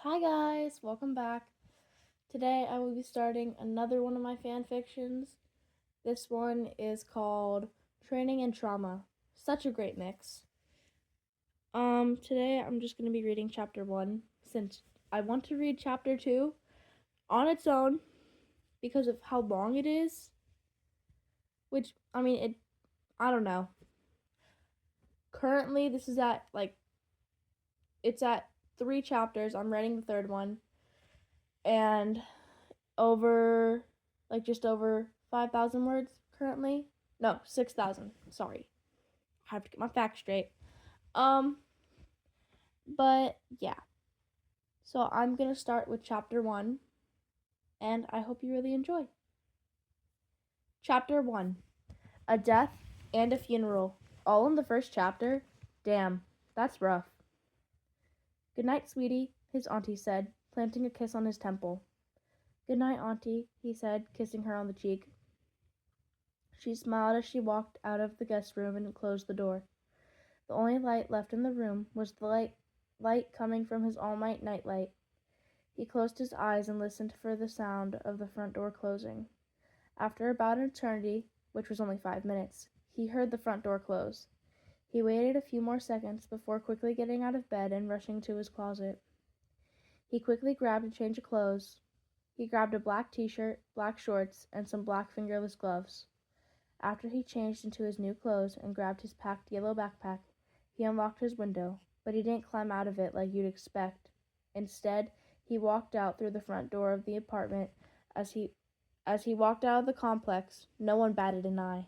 Hi guys, welcome back. Today I will be starting another one of my fan fictions. This one is called Training and Trauma. Such a great mix. Today I'm just going to be reading chapter 1 since I want to read chapter 2 on its own because of how long it is. I don't know. Currently this is at it's at 3 chapters. I'm writing the third one and just over 5,000 words currently. No, 6,000. Sorry. I have to get my facts straight. But yeah. So I'm going to start with chapter 1, and I hope you really enjoy. Chapter 1. A death and a funeral. All in the first chapter? Damn, that's rough. Good night, sweetie, his auntie said, planting a kiss on his temple. Good night, auntie, he said, kissing her on the cheek. She smiled as she walked out of the guest room and closed the door. The only light left in the room was the light coming from his all-night nightlight. He closed his eyes and listened for the sound of the front door closing. After about an eternity, which was only 5 minutes, he heard the front door close. He waited a few more seconds before quickly getting out of bed and rushing to his closet. He quickly grabbed a change of clothes. He grabbed a black t-shirt, black shorts, and some black fingerless gloves. After he changed into his new clothes and grabbed his packed yellow backpack, he unlocked his window, but he didn't climb out of it like you'd expect. Instead, he walked out through the front door of the apartment. As he walked out of the complex, no one batted an eye.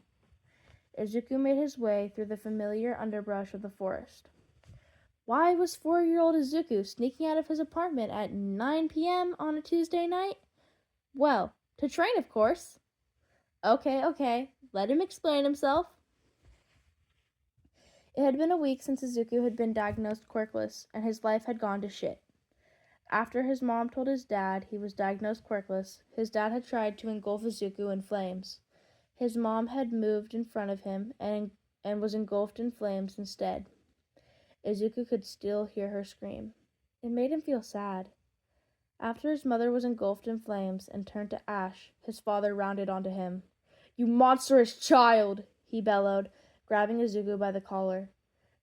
Izuku made his way through the familiar underbrush of the forest. Why was 4-year-old Izuku sneaking out of his apartment at 9 p.m. on a Tuesday night? Well, to train, of course. Okay, let him explain himself. It had been a week since Izuku had been diagnosed quirkless, and his life had gone to shit. After his mom told his dad he was diagnosed quirkless, his dad had tried to engulf Izuku in flames. His mom had moved in front of him and was engulfed in flames instead. Izuku could still hear her scream. It made him feel sad. After his mother was engulfed in flames and turned to ash, his father rounded onto him. "You monstrous child!" he bellowed, grabbing Izuku by the collar.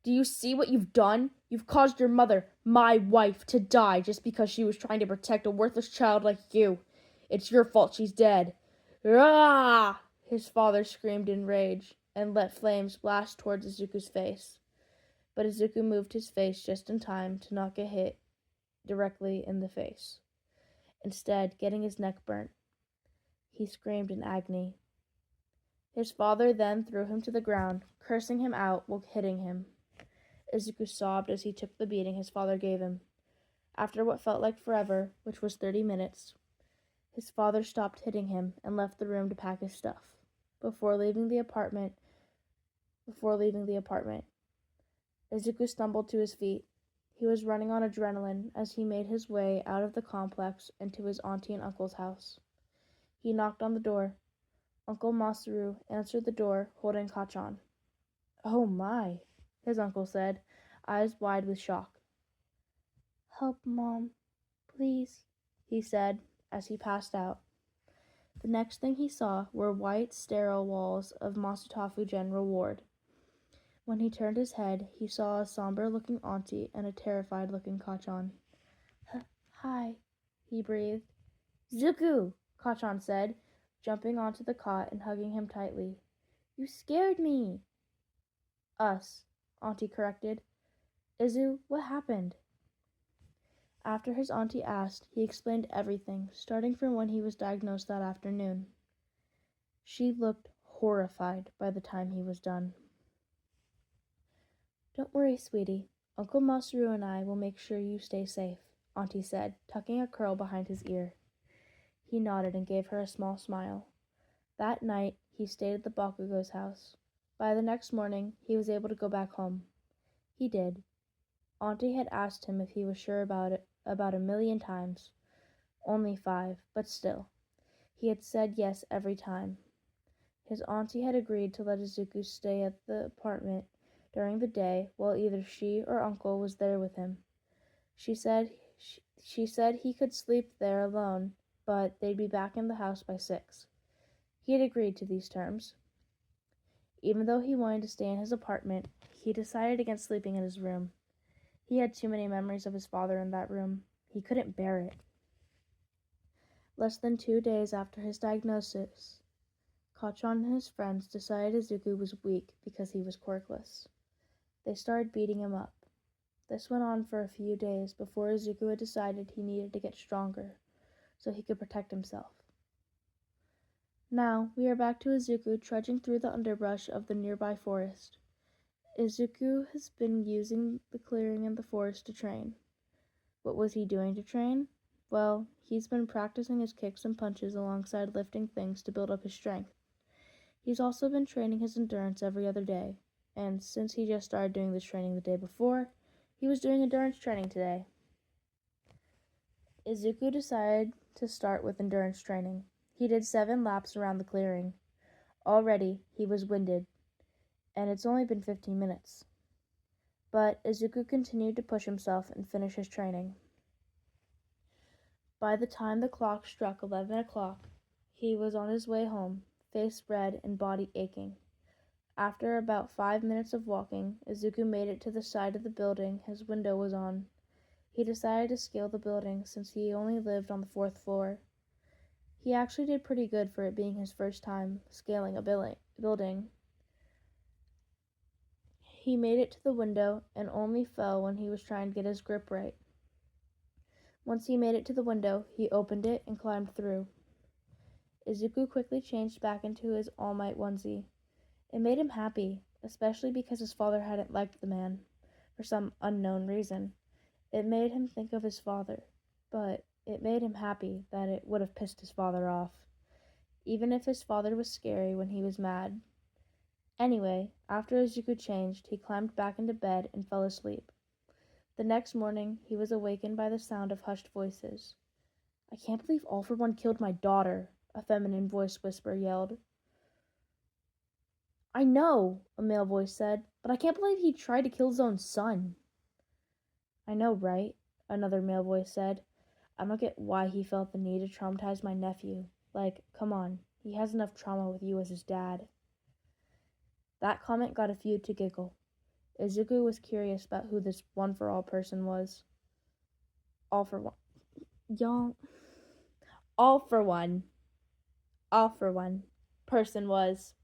"Do you see what you've done? You've caused your mother, my wife, to die just because she was trying to protect a worthless child like you. It's your fault she's dead." "Rah!" his father screamed in rage and let flames blast towards Izuku's face. But Izuku moved his face just in time to not get hit directly in the face, instead getting his neck burnt. He screamed in agony. His father then threw him to the ground, cursing him out while hitting him. Izuku sobbed as he took the beating his father gave him. After what felt like forever, which was 30 minutes, his father stopped hitting him and left the room to pack his stuff. Before leaving the apartment, Izuku stumbled to his feet. He was running on adrenaline as he made his way out of the complex and to his auntie and uncle's house. He knocked on the door. Uncle Masaru answered the door, holding Kachan. "Oh my," his uncle said, eyes wide with shock. "Help, Mom, please," he said as he passed out. The next thing he saw were white, sterile walls of Masutafu General Ward. When he turned his head, he saw a somber-looking auntie and a terrified-looking Kachan. "Hi," he breathed. "Zuku," Kachan said, jumping onto the cot and hugging him tightly. "You scared me." "Us," Auntie corrected. "Izu, what happened?" After his auntie asked, he explained everything, starting from when he was diagnosed that afternoon. She looked horrified by the time he was done. "Don't worry, sweetie. Uncle Masaru and I will make sure you stay safe," Auntie said, tucking a curl behind his ear. He nodded and gave her a small smile. That night, he stayed at the Bakugo's house. By the next morning, he was able to go back home. He did. Auntie had asked him if he was sure about it about 1,000,000 times. Only 5, but still. He had said yes every time. His auntie had agreed to let Izuku stay at the apartment during the day while either she or uncle was there with him. She said She said he could sleep there alone, but they'd be back in the house by 6. He had agreed to these terms. Even though he wanted to stay in his apartment, he decided against sleeping in his room. He had too many memories of his father in that room. He couldn't bear it. Less than 2 days after his diagnosis, Kachan and his friends decided Izuku was weak because he was quirkless. They started beating him up. This went on for a few days before Izuku had decided he needed to get stronger so he could protect himself. Now, we are back to Izuku trudging through the underbrush of the nearby forest. Izuku has been using the clearing in the forest to train. What was he doing to train? Well, he's been practicing his kicks and punches alongside lifting things to build up his strength. He's also been training his endurance every other day, and since he just started doing this training the day before, he was doing endurance training today. Izuku decided to start with endurance training. He did 7 laps around the clearing. Already, he was winded, and it's only been 15 minutes. But Izuku continued to push himself and finish his training. By the time the clock struck 11 o'clock, he was on his way home, face red and body aching. After about 5 minutes of walking, Izuku made it to the side of the building his window was on. He decided to scale the building since he only lived on the 4th floor. He actually did pretty good for it being his first time scaling a building. He made it to the window and only fell when he was trying to get his grip right. Once he made it to the window, he opened it and climbed through. Izuku quickly changed back into his All Might onesie. It made him happy, especially because his father hadn't liked the man, for some unknown reason. It made him think of his father, but it made him happy that it would have pissed his father off, even if his father was scary when he was mad. Anyway, after Izuku changed, he climbed back into bed and fell asleep. The next morning, he was awakened by the sound of hushed voices. "I can't believe All for One killed my daughter," a feminine voice whisper yelled. "I know," a male voice said, "but I can't believe he tried to kill his own son." "I know, right?" another male voice said. "I don't get why he felt the need to traumatize my nephew. Like, come on, he has enough trauma with you as his dad." That comment got a few to giggle. Izuku was curious about who this one-for-all person was. All for one. Y'all. All for one person was.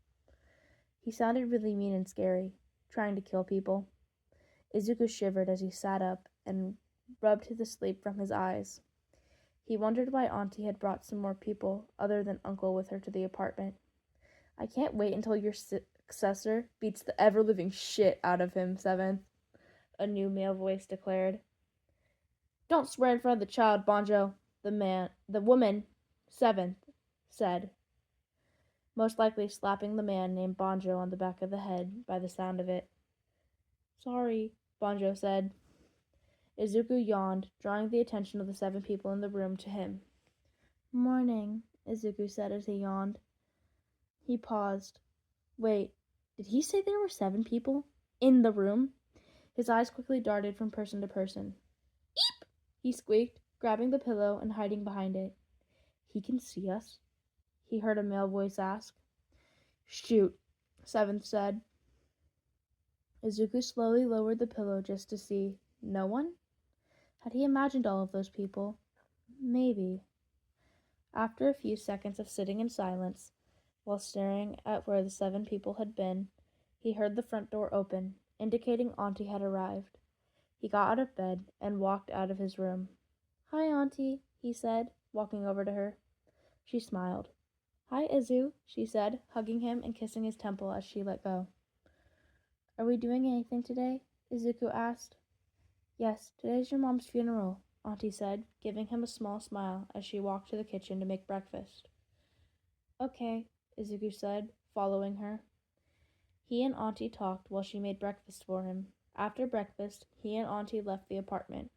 He sounded really mean and scary, trying to kill people. Izuku shivered as he sat up and rubbed the sleep from his eyes. He wondered why Auntie had brought some more people other than Uncle with her to the apartment. "I can't wait until your successor beats the ever-living shit out of him, 7th, a new male voice declared. "Don't swear in front of the child, Banjo," the woman, 7th, said, most likely slapping the man named Banjo on the back of the head by the sound of it. "Sorry," Banjo said. Izuku yawned, drawing the attention of the 7 people in the room to him. "Morning," Izuku said as he yawned. He paused. Wait, did he say there were 7 people in the room? His eyes quickly darted from person to person. "Eep!" he squeaked, grabbing the pillow and hiding behind it. "He can see us?" he heard a male voice ask. "Shoot," 7th said. Izuku slowly lowered the pillow just to see. No one? Had he imagined all of those people? Maybe. After a few seconds of sitting in silence, while staring at where the 7 people had been, he heard the front door open, indicating Auntie had arrived. He got out of bed and walked out of his room. "Hi, Auntie," he said, walking over to her. She smiled. "Hi, Izu," she said, hugging him and kissing his temple as she let go. "Are we doing anything today?" Izuku asked. "Yes, today's your mom's funeral," Auntie said, giving him a small smile as she walked to the kitchen to make breakfast. "Okay," Izuku said, following her. He and Auntie talked while she made breakfast for him. After breakfast, he and Auntie left the apartment.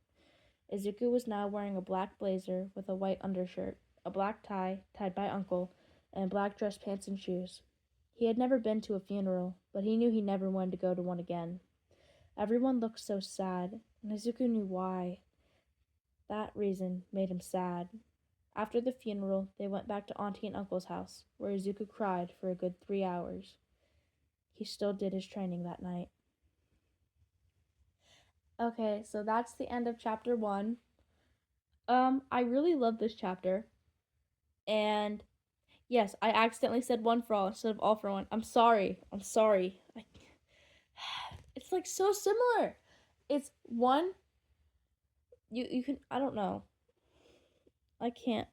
Izuku was now wearing a black blazer with a white undershirt, a black tie tied by Uncle, and black dress pants and shoes. He had never been to a funeral, but he knew he never wanted to go to one again. Everyone looked so sad, and Izuku knew why. That reason made him sad. After the funeral, they went back to Auntie and Uncle's house, where Izuku cried for a good 3 hours. He still did his training that night. Okay, so that's the end of chapter 1. I really love this chapter. And yes, I accidentally said one for all instead of all for one. I'm sorry. It's like so similar. It's one you can I don't know. I can't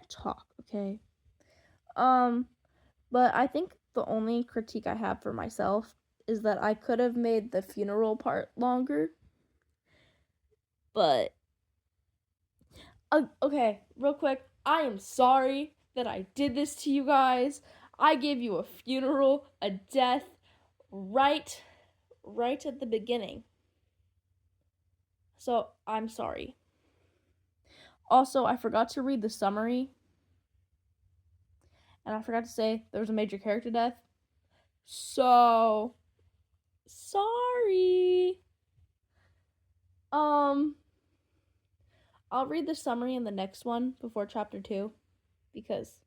talk, okay? But I think the only critique I have for myself is that I could have made the funeral part longer. But okay, real quick, I am sorry that I did this to you guys. I gave you a funeral, a death, right at the beginning. So, I'm sorry. Also, I forgot to read the summary. And I forgot to say there was a major character death. So, sorry. I'll read the summary in the next one before chapter 2 because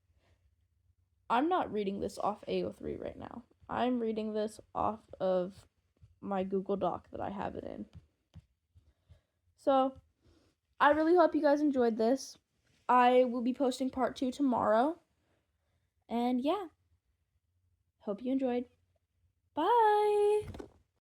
I'm not reading this off AO3 right now. I'm reading this off of my Google Doc that I have it in. So, I really hope you guys enjoyed this. I will be posting part 2 tomorrow. And yeah, hope you enjoyed. Bye!